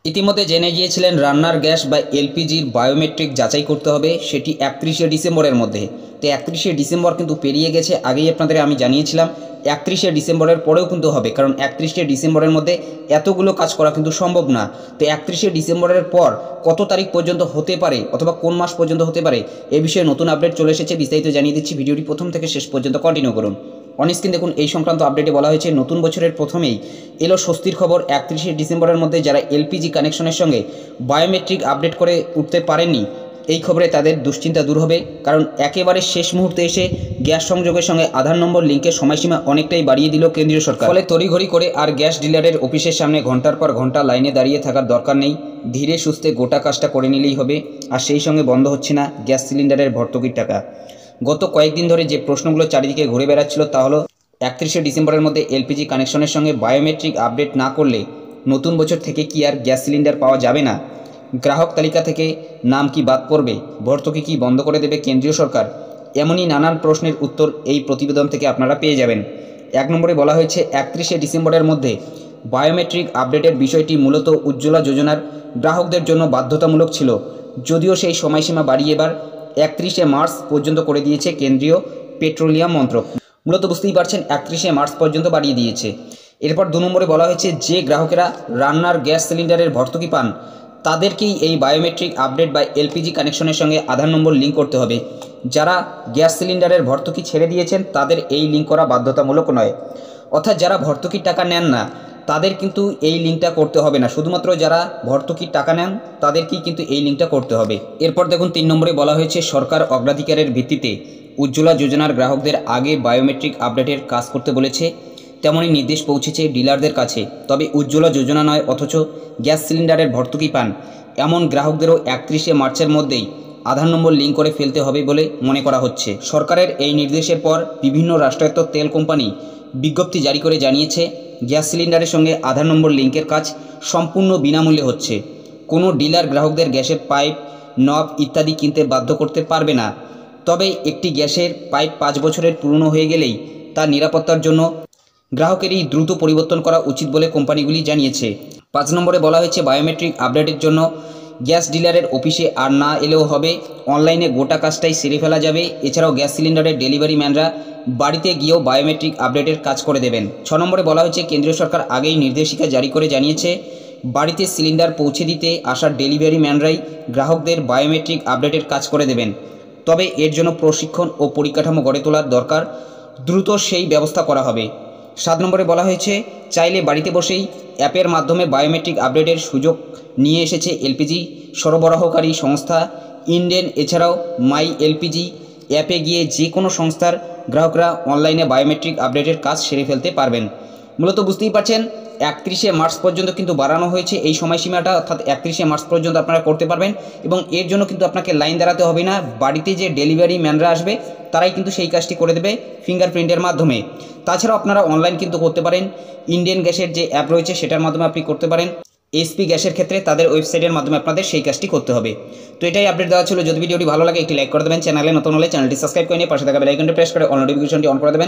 ইতিমধ্যে জেনে গিয়েছিলেন রান্নার গ্যাস বা এলপিজির বায়োমেট্রিক যাচাই করতে হবে, সেটি 31শে ডিসেম্বরের মধ্যে। তো 31শে ডিসেম্বর কিন্তু পেরিয়ে গেছে, আগেই আপনাদের আমি জানিয়েছিলাম 31শে ডিসেম্বরের পরেও কিন্তু হবে, কারণ 31শে ডিসেম্বরের মধ্যে এতগুলো কাজ করা কিন্তু সম্ভব না। তো 31শে ডিসেম্বরের পর কত তারিখ পর্যন্ত হতে পারে অথবা কোন মাস পর্যন্ত হতে পারে এ বিষয়ে নতুন আপডেট চলে এসেছে, বিস্তারিত জানিয়ে দিচ্ছি। ভিডিওটি প্রথম থেকে শেষ পর্যন্ত কন্টিনিউ করুন। অনস্ক্রিন দেখুন, এই সংক্রান্ত আপডেটে বলা হয়েছে নতুন বছরের প্রথমেই এলো স্বস্তির খবর। 31শে ডিসেম্বরের মধ্যে যারা এলপিজি কানেকশনের সঙ্গে বায়োমেট্রিক আপডেট করে উঠতে পারেননি, এই খবরে তাদের দুশ্চিন্তা দূর হবে, কারণ একেবারে শেষ মুহূর্তে এসে গ্যাস সংযোগের সঙ্গে আধার নম্বর লিঙ্কের সময়সীমা অনেকটাই বাড়িয়ে দিল কেন্দ্রীয় সরকার। ফলে তড়িঘড়ি করে আর গ্যাস ডিলারের অফিসের সামনে ঘন্টার পর ঘন্টা লাইনে দাঁড়িয়ে থাকার দরকার নেই, ধীরে সুস্থে গোটা কাজটা করে নিলেই হবে। আর সেই সঙ্গে বন্ধ হচ্ছে না গ্যাস সিলিন্ডারের ভর্তুকির টাকা। গত কয়েকদিন ধরে যে প্রশ্নগুলো চারিদিকে ঘুরে বেড়াচ্ছিল তা হলো 31শে ডিসেম্বরের মধ্যে এলপিজি কানেকশনের সঙ্গে বায়োমেট্রিক আপডেট না করলে নতুন বছর থেকে কি আর গ্যাস সিলিন্ডার পাওয়া যাবে না? গ্রাহক তালিকা থেকে নাম কি বাদ পড়বে? ভর্তুকি কি বন্ধ করে দেবে কেন্দ্রীয় সরকার? এমনই নানান প্রশ্নের উত্তর এই প্রতিবেদন থেকে আপনারা পেয়ে যাবেন। 1 নম্বরে বলা হয়েছে 31শে ডিসেম্বরের মধ্যে বায়োমেট্রিক আপডেটের বিষয়টি মূলত উজ্জ্বলা যোজনার গ্রাহকদের জন্য বাধ্যতামূলক ছিল, যদিও সেই সময়সীমা বাড়িয়ে এবার 31শে মার্চ পর্যন্ত করে দিয়েছে কেন্দ্রীয় পেট্রোলিয়াম মন্ত্রক। মূলত বুঝতেই পারছেন 31শে মার্চ পর্যন্ত বাড়িয়ে দিয়েছে। এরপর 2 নম্বরে বলা হয়েছে যে গ্রাহকেরা রান্নার গ্যাস সিলিন্ডারের ভর্তুকি পান তাদেরকেই এই বায়োমেট্রিক আপডেট বা এলপিজি কানেকশনের সঙ্গে আধার নম্বর লিঙ্ক করতে হবে। যারা গ্যাস সিলিন্ডারের ভর্তুকি ছেড়ে দিয়েছেন তাদের এই লিঙ্ক করা বাধ্যতামূলক নয়, অর্থাৎ যারা ভর্তুকির টাকা নেন না তাদের কিন্তু এই লিঙ্কটা করতে হবে না, শুধুমাত্র যারা ভর্তুকির টাকা নেন তাদেরকেই কিন্তু এই লিঙ্কটা করতে হবে। এরপর দেখুন 3 নম্বরে বলা হয়েছে সরকার অগ্রাধিকারের ভিত্তিতে উজ্জ্বলা যোজনার গ্রাহকদের আগে বায়োমেট্রিক আপডেটের কাজ করতে বলেছে। তেমনই নির্দেশ পৌঁছেছে ডিলারদের কাছে। তবে উজ্জ্বলা যোজনা নয় অথচ গ্যাস সিলিন্ডারের ভর্তুকি পান এমন গ্রাহকদেরও 31শে মার্চের মধ্যেই আধার নম্বর লিঙ্ক করে ফেলতে হবে বলে মনে করা হচ্ছে। সরকারের এই নির্দেশের পর বিভিন্ন রাষ্ট্রায়ত্ত তেল কোম্পানি বিজ্ঞপ্তি জারি করে জানিয়েছে গ্যাস সিলিন্ডারের সঙ্গে আধার নম্বর লিঙ্কের কাজ সম্পূর্ণ বিনামূল্যে হচ্ছে। কোনো ডিলার গ্রাহকদের গ্যাসের পাইপ, নব ইত্যাদি কিনতে বাধ্য করতে পারবে না। তবে একটি গ্যাসের পাইপ 5 বছরের পুরনো হয়ে গেলেই তার নিরাপত্তার জন্য গ্রাহকেরই দ্রুত পরিবর্তন করা উচিত বলে কোম্পানিগুলি জানিয়েছে। 5 নম্বরে বলা হয়েছে বায়োমেট্রিক আপডেটের জন্য গ্যাস ডিলারের অফিসে আর না এলেও হবে, অনলাইনে গোটা কাজটাই সেরে ফেলা যাবে। এছাড়াও গ্যাস সিলিন্ডারের ডেলিভারি ম্যানরা বাড়িতে গিয়েও বায়োমেট্রিক আপডেটের কাজ করে দেবেন। 6 নম্বরে বলা হয়েছে কেন্দ্রীয় সরকার আগেই নির্দেশিকা জারি করে জানিয়েছে বাড়িতে সিলিন্ডার পৌঁছে দিতে আসা ডেলিভারি ম্যানরাই গ্রাহকদের বায়োমেট্রিক আপডেটের কাজ করে দেবেন। তবে এর জন্য প্রশিক্ষণ ও পরিকাঠামো গড়ে তোলার দরকার, দ্রুত সেই ব্যবস্থা করা হবে। 7 নম্বরে বলা হয়েছে চাইলে বাড়িতে বসেই অ্যাপের মাধ্যমে বায়োমেট্রিক আপডেটের সুযোগ নিয়ে এসেছে এলপিজি সরবরাহকারী সংস্থা ইন্ডেন। এছাড়াও মাই এলপিজি অ্যাপে গিয়ে যে কোনো সংস্থার গ্রাহকরা অনলাইনে বায়োমেট্রিক আপডেটের কাজ সেরে ফেলতে পারবেন। মূলত বুঝতেই পারছেন 31শে মার্চ পর্যন্ত কিন্তু বাড়ানো হয়েছে এই সময়সীমাটা, অর্থাৎ 31শে মার্চ পর্যন্ত আপনারা করতে পারবেন এবং এর জন্য কিন্তু আপনাকে লাইন দাঁড়াতে হবে না। বাড়িতে যে ডেলিভারি ম্যানরা আসবে তারাই কিন্তু সেই কাজটি করে দেবে ফিঙ্গারপ্রিন্টের মাধ্যমে। তাছাড়াও আপনারা অনলাইন কিন্তু করতে পারেন, ইন্ডিয়ান গ্যাসের যে অ্যাপ রয়েছে সেটার মাধ্যমে আপনি করতে পারেন। এইচপি গ্যাসের ক্ষেত্রে তাদের ওয়েবসাইটের মাধ্যমে আপনাদের সেই কাজটি করতে হবে। তো এটাই আপডেট দেওয়া ছিল। যদি ভিডিওটি ভালো লাগে একটি লাইক করে দেবেন, চ্যানেলে নতুন হলে চ্যানেলটি সাবস্ক্রাইব করে নিয়ে পাশে থাকা বেল আইকনটি প্রেস করে অল নোটিফিকেশনটি অন করে দেবেন।